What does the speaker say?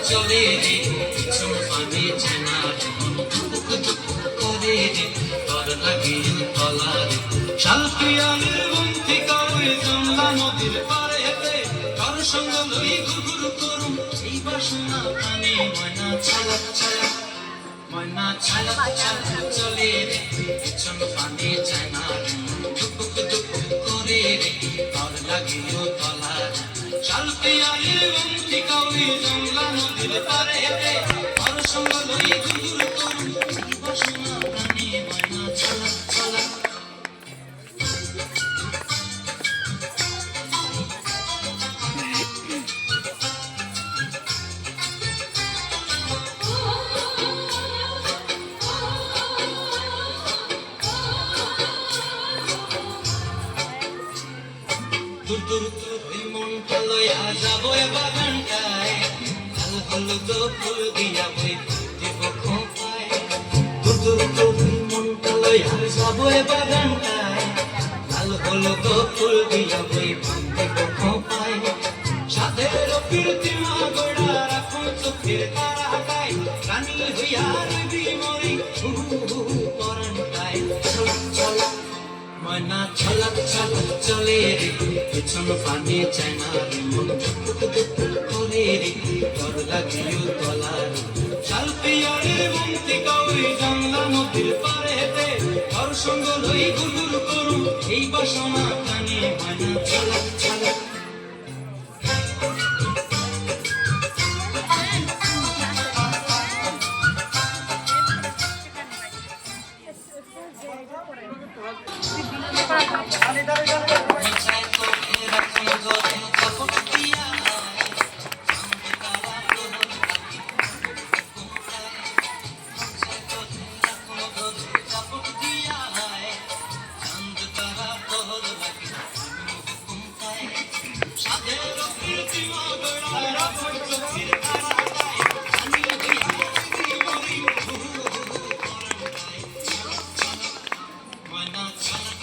চলে রে চুম্পানে চেনা টুক টুক করে রে তোর লাগে তলা রে শালপিয়ালের বন্তি কাউই জমলা নদীর পারে হেতে কার সঙ্গ লই গুরু করুম এই বাসনা প্রাণে ময়না ছালাক ছালাক ময়না ছালাক ছালাক চলে রে চুম্পানে চেনা টুক টুক করে রে তোর লাগে তলা রে শালপিয়ালের বন্তি কাউই জমলা নদীর পারে হেতে কার সঙ্গ লই গুরু করুম এই বাসনা প্রাণে ময়না ছালাক ছালাক দূর দূর ওই মনটা লইয়া যাবো বাগানটায় লাল হলুদ ফুল দিয়া বই দেব খোঁপায় দূর দূর ওই মনটা লইয়া যাবো বাগানটায় লাল হলুদ ফুল দিয়া বই দেব খোঁপায় সাধের কীর্তি মা গোড়া রাখো চোখের তারাটায় রানী হইয়া রবি মরি পরানটায় ময়না ছলক ছলক চলে রে পেছন পানে চায় না রে মন করে রে তোর লাগিও তলা রে শালপিয়ালের বন্তি কাউরি জমলা নদীর পারে হেতে তোর সঙ্গ লই গুরু করুম এই বাসনা কানে ময়না ছলক ছলক Why not?